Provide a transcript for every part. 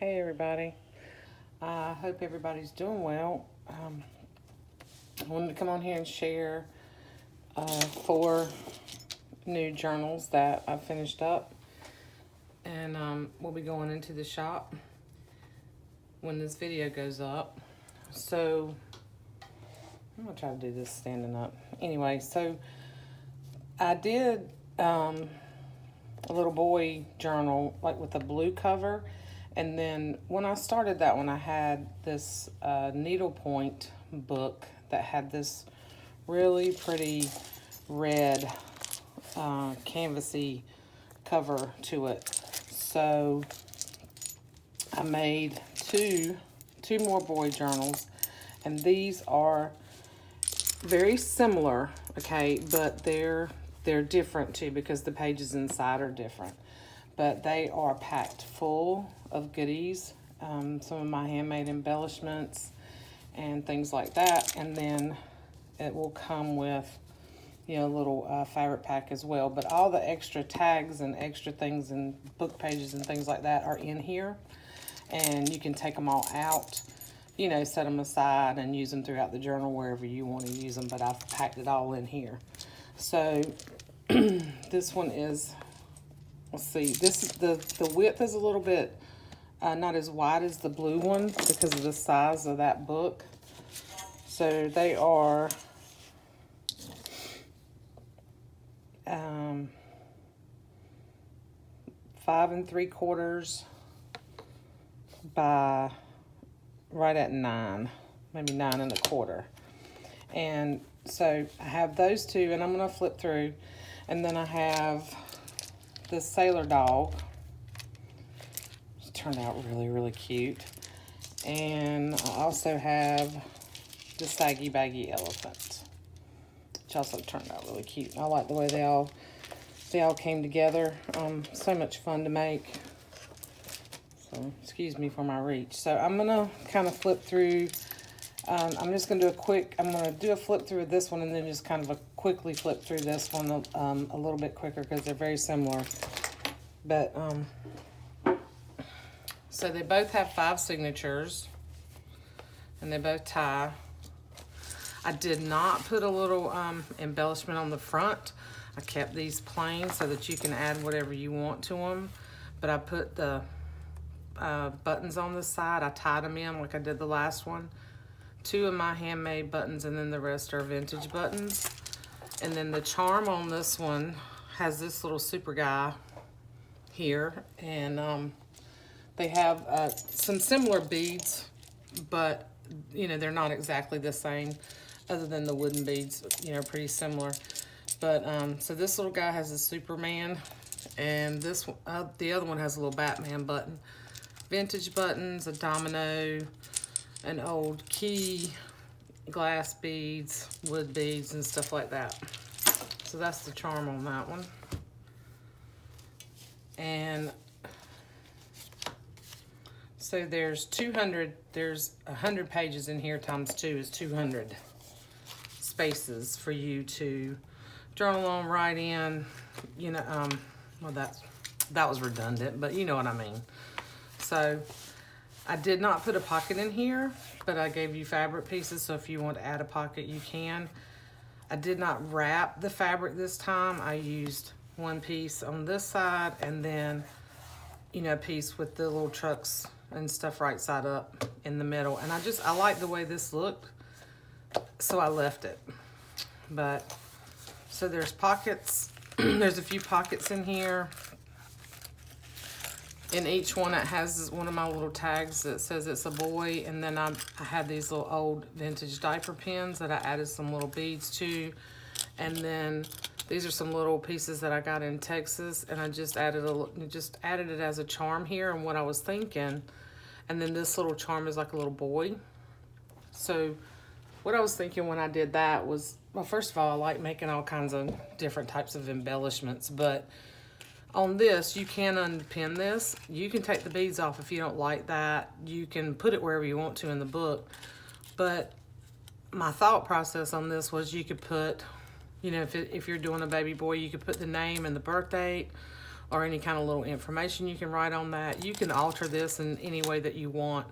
Hey everybody, I hope everybody's doing well. I wanted to come on here and share 4 new journals that I finished up, and we'll be going into the shop when this video goes up. So I'm gonna try to do this standing up. Anyway, so I did a little boy journal like with a blue cover. And then when I started that one, I had this needlepoint book that had this really pretty red canvasy cover to it. So I made two more boy journals, and these are very similar, okay, but they're different too because the pages inside are different. But they are packed full of goodies, some of my handmade embellishments and things like that. And then it will come with, a little fabric pack as well. But all the extra tags and extra things and book pages and things like that are in here. And you can take them all out, set them aside and use them throughout the journal wherever you want to use them. But I've packed it all in here. So this one is... Let's see, the width is a little bit not as wide as the blue one because of the size of that book. So they are 5 3/4 by right at 9, maybe 9 1/4. And so I have those two, and I'm going to flip through, and then I have this sailor dog. It turned out really, really cute. And I also have the saggy baggy elephant, which also turned out really cute. I like the way they all came together. So much fun to make. So excuse me for my reach. So I'm gonna kind of flip through. I'm just gonna do I'm gonna do a flip through of this one, and then just kind of quickly flip through this one a little bit quicker because they're very similar. But so they both have 5 signatures, and they both tie. I did not put a little embellishment on the front. I kept these plain so that you can add whatever you want to them. But I put the buttons on the side. I tied them in like I did the last one. 2 of my handmade buttons, and then the rest are vintage buttons. And then the charm on this one has this little super guy here, and they have some similar beads, but they're not exactly the same, other than the wooden beads, pretty similar. But so this little guy has a Superman, and this the other one has a little Batman button. Vintage buttons, a domino, an old key, glass beads, wood beads, and stuff like that. So that's the charm on that one. And so there's 100 pages in here, times 2 is 200 spaces for you to journal on, write in, well, that was redundant, but you know what I mean. So I did not put a pocket in here, but I gave you fabric pieces, so if you want to add a pocket, you can. I did not wrap the fabric this time. I used one piece on this side, and then, a piece with the little trucks and stuff right side up in the middle. And I like the way this looked, so I left it. But, so there's pockets. There's a few pockets in here. In each one, it has one of my little tags that says it's a boy. And then I had these little old vintage diaper pins that I added some little beads to. And then these are some little pieces that I got in Texas, and I just added it as a charm here and what I was thinking. And then this little charm is like a little boy. So what I was thinking when I did that was, well, first of all, I like making all kinds of different types of embellishments, but on this, you can unpin this. You can take the beads off if you don't like that. You can put it wherever you want to in the book. But my thought process on this was you could put, if you're doing a baby boy, you could put the name and the birth date, or any kind of little information you can write on that. You can alter this in any way that you want.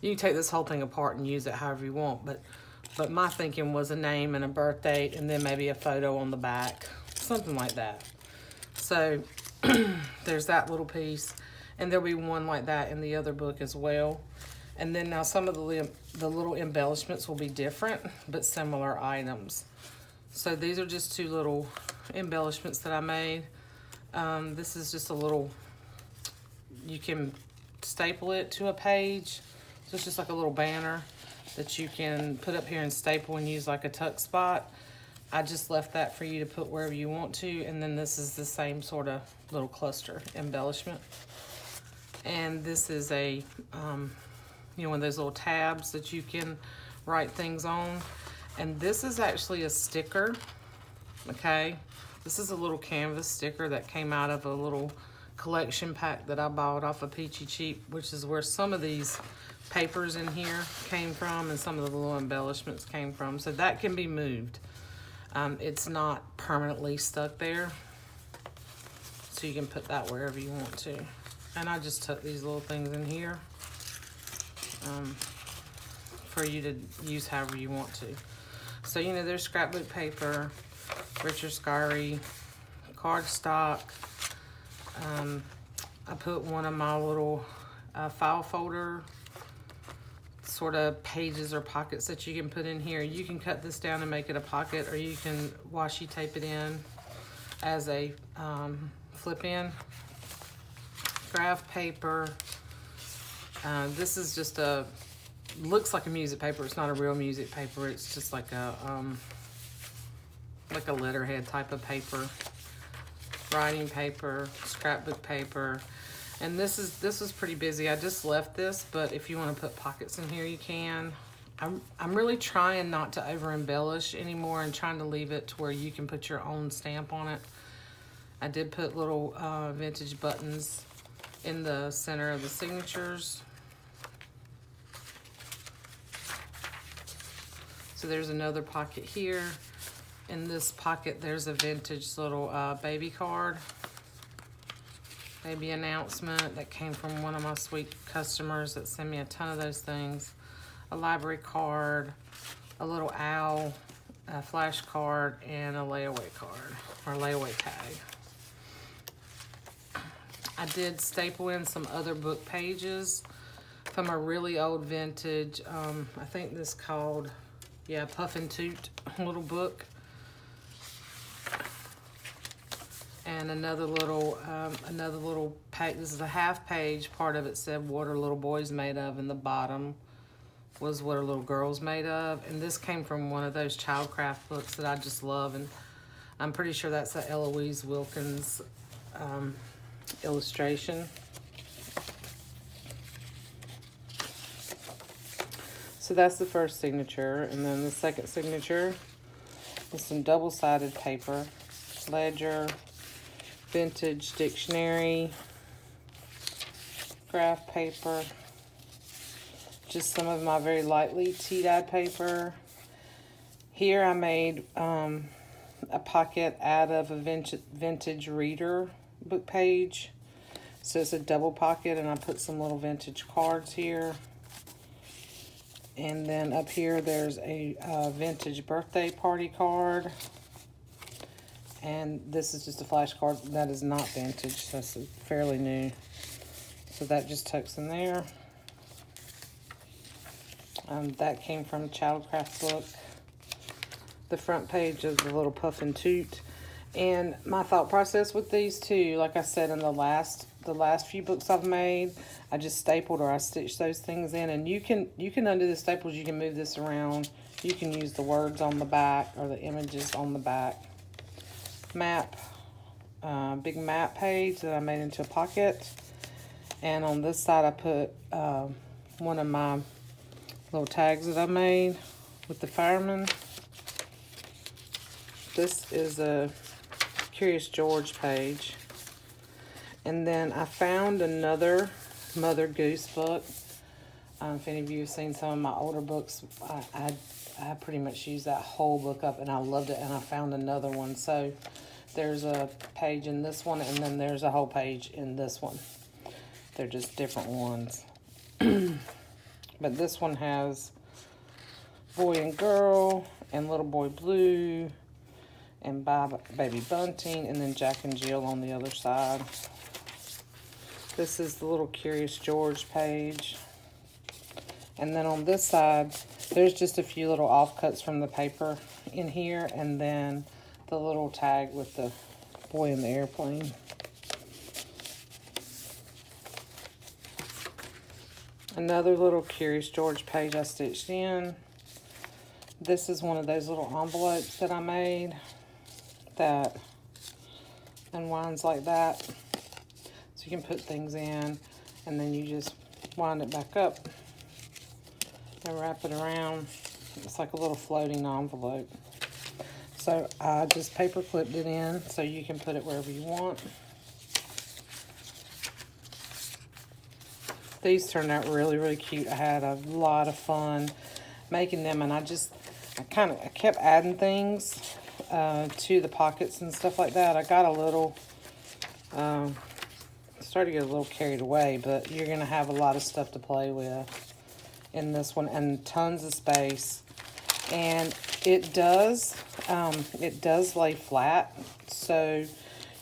You can take this whole thing apart and use it however you want, but my thinking was a name and a birth date and then maybe a photo on the back, something like that. So there's that little piece, and there'll be one like that in the other book as well. And then now some of the little embellishments will be different, but similar items. So these are just two little embellishments that I made. This is just a little, you can staple it to a page. So it's just like a little banner that you can put up here and staple and use like a tuck spot. I just left that for you to put wherever you want to. And then this is the same sort of little cluster embellishment. And this is a, you know, one of those little tabs that you can write things on. And this is actually a sticker, okay? This is a little canvas sticker that came out of a little collection pack that I bought off of Peachy Cheap, which is where some of these papers in here came from and some of the little embellishments came from. So that can be moved. It's not permanently stuck there. So you can put that wherever you want to. And I just tuck these little things in here for you to use however you want to. So, you know, there's scrapbook paper, Richard Scarry, cardstock. I put one of my little file folder sort of pages or pockets that you can put in here. You can cut this down and make it a pocket, or you can washi tape it in as a flip in. Graph paper. This is just a, looks like a music paper. It's not a real music paper. It's just like a letterhead type of paper. Writing paper, scrapbook paper. And this was pretty busy. I just left this, but if you want to put pockets in here, you can. I'm really trying not to over embellish anymore and trying to leave it to where you can put your own stamp on it. I did put little vintage buttons in the center of the signatures. So there's another pocket here. In this pocket, there's a vintage little baby card. Baby announcement that came from one of my sweet customers that sent me a ton of those things. A library card, a little owl, a flash card, and a layaway card, or layaway tag. I did staple in some other book pages from a really old vintage, I think this called, yeah, Puff and Toot little book. And another little page. This is a half page. Part of it said what are little boys made of, and the bottom was what are little girls made of. And this came from one of those Childcraft books that I just love, and I'm pretty sure that's a Eloise Wilkins illustration. So that's the first signature, and then the second signature is some double-sided paper, ledger, vintage dictionary, graph paper, just some of my very lightly tea-dyed paper. Here I made a pocket out of a vintage reader book page. So it's a double pocket, and I put some little vintage cards here. And then up here there's a vintage birthday party card. And this is just a flash card that is not vintage. That's fairly new. So that just tucks in there. That came from Childcraft book. The front page of the little Puff and Toot. And my thought process with these two, like I said in the last few books I've made, I just stapled or I stitched those things in. And you can undo the staples, you can move this around. You can use the words on the back or the images on the back. Map, big map page that I made into a pocket. And on this side I put one of my little tags that I made with the fireman. This is a Curious George page. And then I found another Mother Goose book. If any of you have seen some of my older books, I pretty much used that whole book up and I loved it, and I found another one. So there's a page in this one, and then there's a whole page in this one. They're just different ones. But this one has Boy and Girl, and Little Boy Blue, and Baby Bunting, and then Jack and Jill on the other side. This is the little Curious George page. And then on this side, there's just a few little offcuts from the paper in here, and then the little tag with the boy in the airplane. Another little Curious George page I stitched in. This is one of those little envelopes that I made that unwinds like that. So you can put things in, and then you just wind it back up and wrap it around. It's like a little floating envelope. So I just paper clipped it in so you can put it wherever you want. These turned out really, really cute. I had a lot of fun making them, and I kept adding things to the pockets and stuff like that. I got a little, started to get a little carried away, but you're gonna have a lot of stuff to play with in this one, and tons of space. And it does lay flat, so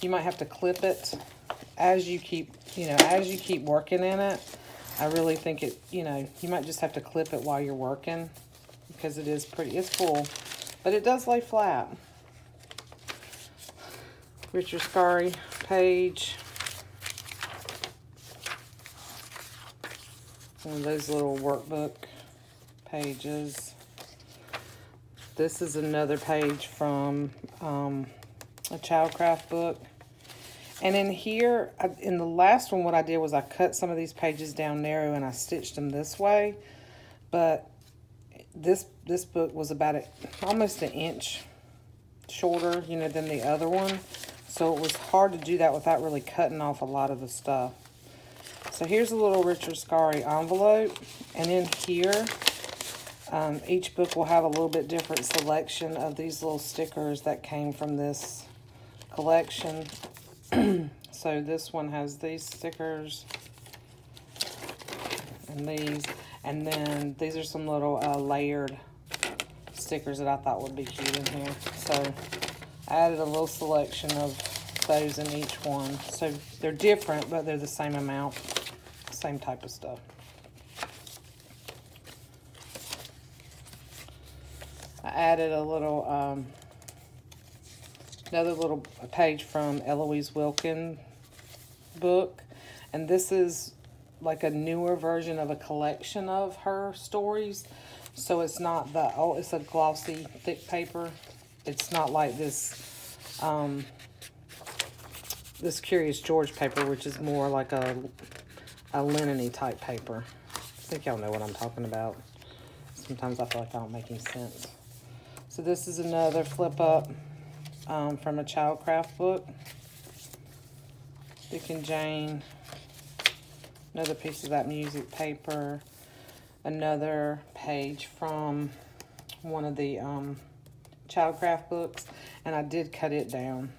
you might have to clip it as you keep working in it. I really think you might just have to clip it while you're working, because it's full, but it does lay flat. Richard Scarry page. One of those little workbook pages. This is another page from a Childcraft book. And in here, in the last one, what I did was I cut some of these pages down narrow and I stitched them this way. But this book was about almost an inch shorter, than the other one. So it was hard to do that without really cutting off a lot of the stuff. So here's a little Richard Scarry envelope. And in here, each book will have a little bit different selection of these little stickers that came from this collection. So this one has these stickers and these, and then these are some little layered stickers that I thought would be cute in here. So I added a little selection of those in each one. So they're different, but they're the same amount, same type of stuff. I added a little, another little page from Eloise Wilkin book, and this is like a newer version of a collection of her stories. So it's not it's a glossy, thick paper. It's not like this, this Curious George paper, which is more like a linen-y type paper. I think y'all know what I'm talking about. Sometimes I feel like I don't make any sense. So this is another flip up from a Childcraft book. Dick and Jane. Another piece of that music paper. Another page from one of the Childcraft books. And I did cut it down.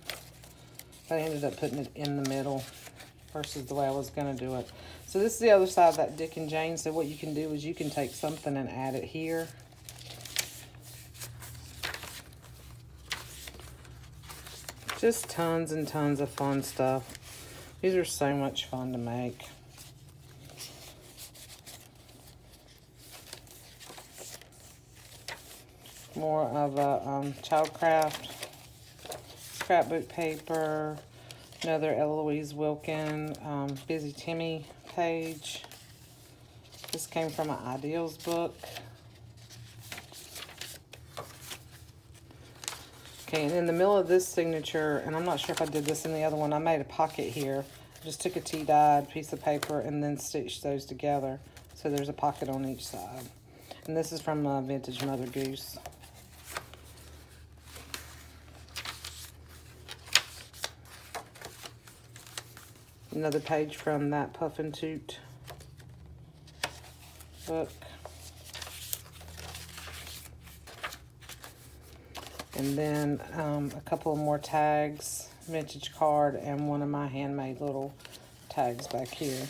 But I ended up putting it in the middle versus the way I was going to do it. So this is the other side of that Dick and Jane. So what you can do is you can take something and add it here. Just tons and tons of fun stuff. These are so much fun to make. More of a Childcraft scrapbook paper. Another Eloise Wilkin Busy Timmy page. This came from an Ideals book. Okay, and in the middle of this signature, and I'm not sure if I did this in the other one, I made a pocket here. I just took a tea-dyed piece of paper and then stitched those together. So there's a pocket on each side. And this is from Vintage Mother Goose. Another page from that Puff and Toot book. And then a couple more tags, vintage card, and one of my handmade little tags back here.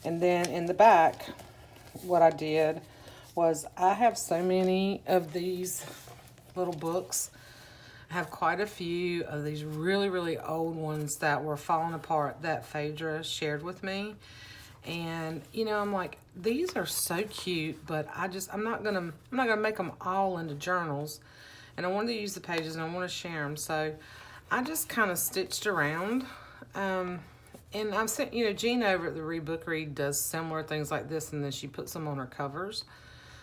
And then in the back, what I did was I have so many of these little books. I have quite a few of these really, really old ones that were falling apart that Phaedra shared with me. And, you know, I'm like, these are so cute, but I'm not gonna make them all into journals. And I wanted to use the pages and I want to share them. So I just kind of stitched around. And I've seen, you know, Jean over at the Read Book Read does similar things like this, and then she puts them on her covers.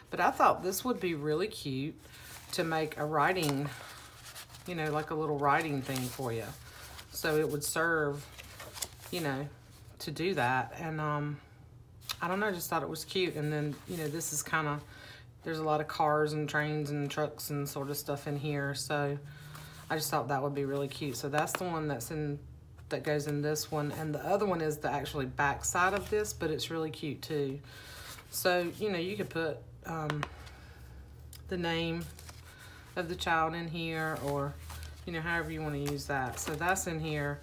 But I thought this would be really cute to make a writing, you know, like a little writing thing for you. So it would serve, you know, to do that. And I don't know, I just thought it was cute. And then, you know, this is kind of, there's a lot of cars and trains and trucks and sort of stuff in here. So I just thought that would be really cute. So that's the one that goes in this one. And the other one is the actually back side of this, but it's really cute too. So, you know, you could put the name of the child in here, or, you know, however you want to use that. So that's in here.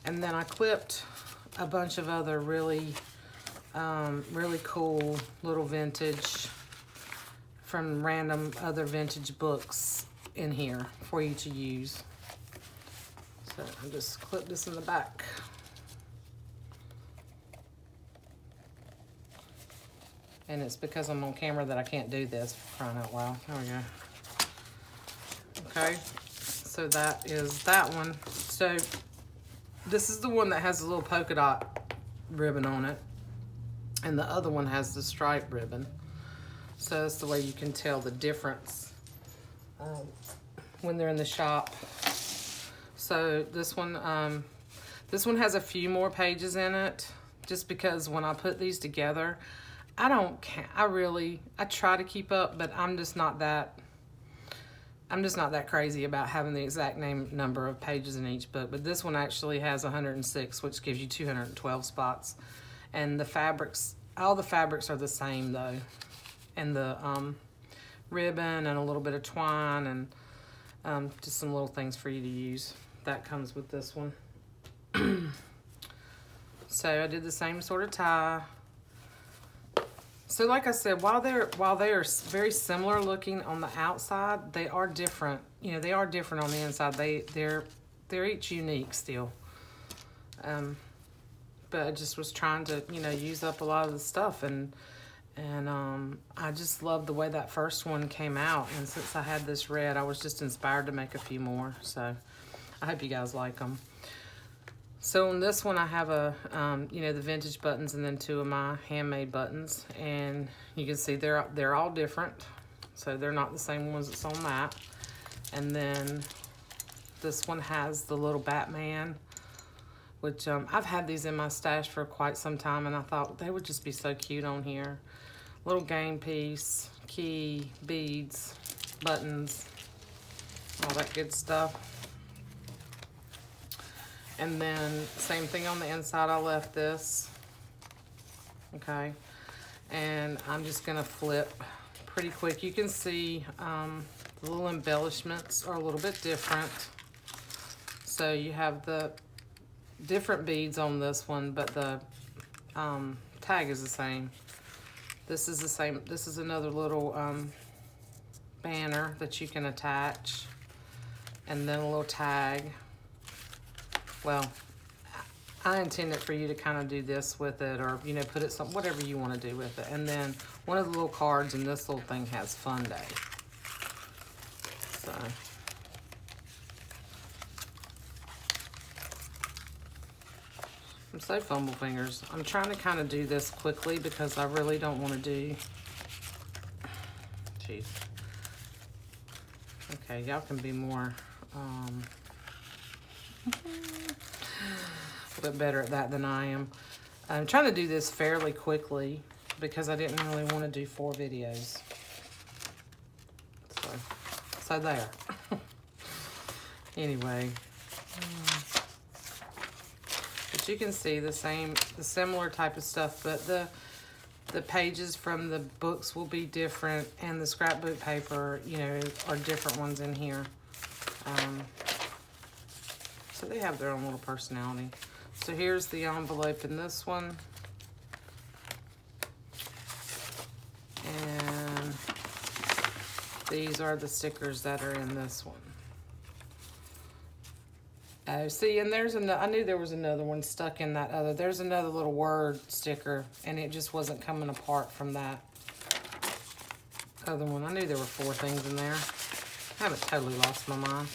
And then I clipped a bunch of other really cool little vintage from random other vintage books in here for you to use. So I'll just clip this in the back. And it's because I'm on camera that I can't do this, for crying out loud. There we go. Okay, so that is that one. So this is the one that has a little polka dot ribbon on it. And the other one has the stripe ribbon. So that's the way you can tell the difference when they're in the shop. So this one has a few more pages in it, just because when I put these together, I try to keep up, but I'm just not that crazy about having the exact number of pages in each book. But this one actually has 106, which gives you 212 spots. And the fabrics, all the fabrics are the same though. And the ribbon and a little bit of twine and just some little things for you to use. That comes with this one. So I did the same sort of tie. So like I said, while they are very similar looking on the outside, they are different. You know, they are different on the inside. They're each unique still. But I just was trying to, you know, use up a lot of the stuff, and I just love the way that first one came out. And since I had this red, I was just inspired to make a few more. So I hope you guys like them. So on this one, I have you know, the vintage buttons and then two of my handmade buttons. And you can see they're all different. So they're not the same ones that's on that. And then this one has the little Batman, which I've had these in my stash for quite some time, and I thought they would just be so cute on here. Little game piece, key, beads, buttons, all that good stuff. And then same thing on the inside, I left this, okay? And I'm just gonna flip pretty quick. You can see the little embellishments are a little bit different. So you have the different beads on this one, but the tag is the same. This is the same. This is another little banner that you can attach, and then a little tag. Well, I intend it for you to kind of do this with it, or, you know, put it some, whatever you want to do with it. And then one of the little cards in this little thing has Fun Day. So I'm so fumble fingers. I'm trying to kind of do this quickly because I really don't want to do, jeez. Okay, y'all can be more, a bit better at that than I am. I'm trying to do this fairly quickly because I didn't really want to do 4 videos. So there. Anyway. But you can see the similar type of stuff, but The pages from the books will be different, and the scrapbook paper, you know, are different ones in here. So they have their own little personality. So here's the envelope in this one. And these are the stickers that are in this one. Oh, see, and there's another, I knew there was another one stuck in that other. There's another little word sticker, and it just wasn't coming apart from that other one. I knew there were 4 things in there. I haven't totally lost my mind.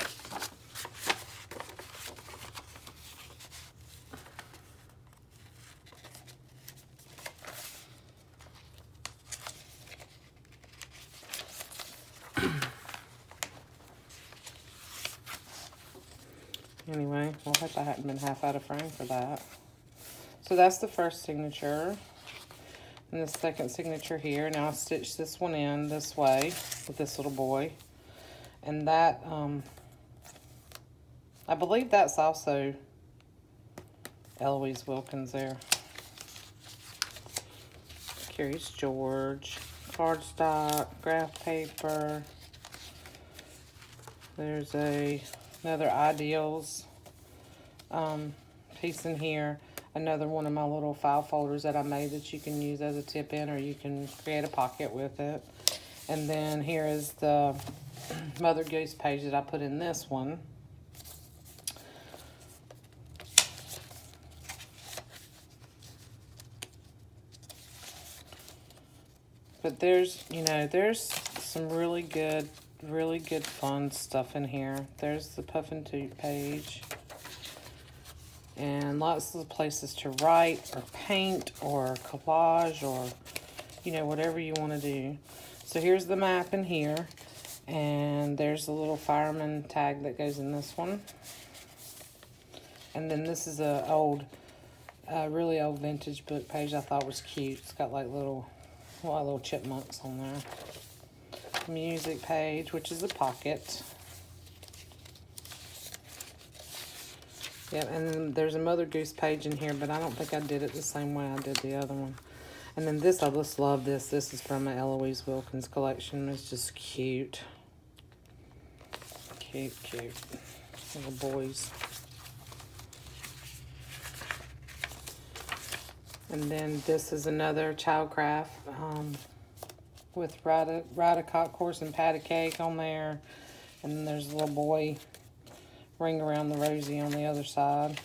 Anyway, well, I hope I hadn't been half out of frame for that. So that's the first signature. And the second signature here. Now I stitched this one in this way with this little boy. And that, I believe that's also Eloise Wilkins there. Curious George. Cardstock, graph paper. There's another Ideals piece in here. Another one of my little file folders that I made that you can use as a tip in, or you can create a pocket with it. And then here is the Mother Goose page that I put in this one. But there's, you know, there's some really good fun stuff in here. There's the Puff and Toot page. And lots of places to write or paint or collage or, you know, whatever you want to do. So here's the map in here. And there's a little fireman tag that goes in this one. And then this is a old, really old vintage book page I thought was cute. It's got like little chipmunks on there. Music page, which is a pocket. Yeah, and then there's a Mother Goose page in here, but I don't think I did it the same way I did the other one. And then this, I just love this. This is from an Eloise Wilkins collection. It's just cute. Cute. Little boys. And then this is another Childcraft with Ride a Cock Horse and Pat a Cake on there. And then there's a little boy Ring Around the Rosie on the other side.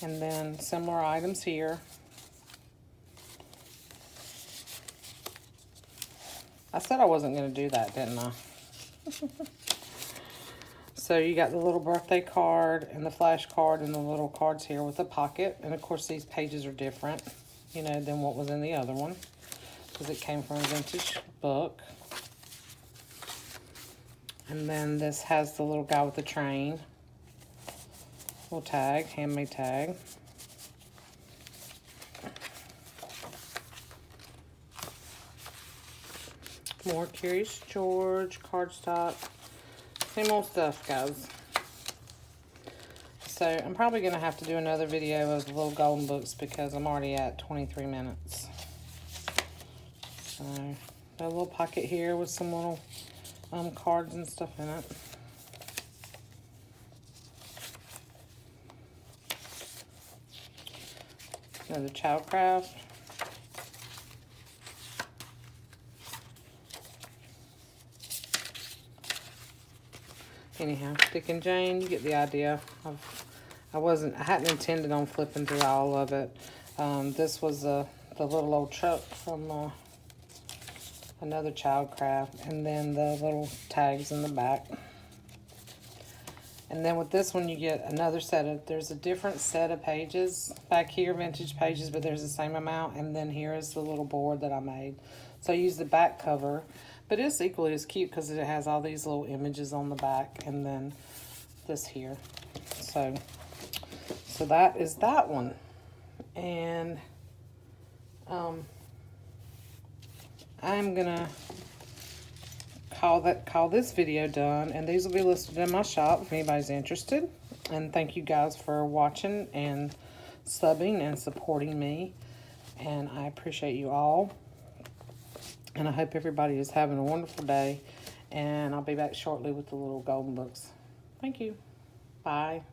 And then similar items here. I said I wasn't going to do that, didn't I? So you got the little birthday card and the flash card and the little cards here with a pocket. And of course these pages are different, you know, than what was in the other one, because it came from a vintage book. And then this has the little guy with the train. Little tag, handmade tag. More Curious George, cardstock. Same old stuff, guys. So I'm probably going to have to do another video of the little golden books because I'm already at 23 minutes. So got a little pocket here with some little cards and stuff in it. Another Childcraft. Anyhow, Dick and Jane, you get the idea. I hadn't intended on flipping through all of it. This was the little old truck from another Childcraft, and then the little tags in the back. And then with this one, you get another there's a different set of pages back here, vintage pages, but there's the same amount. And then here is the little board that I made. So I used the back cover, but it's equally as cute because it has all these little images on the back, and then this here. So that is that one. And I'm gonna call this video done, and these will be listed in my shop if anybody's interested. And thank you guys for watching and subbing and supporting me. And I appreciate you all. And I hope everybody is having a wonderful day. And I'll be back shortly with the little golden books. Thank you. Bye.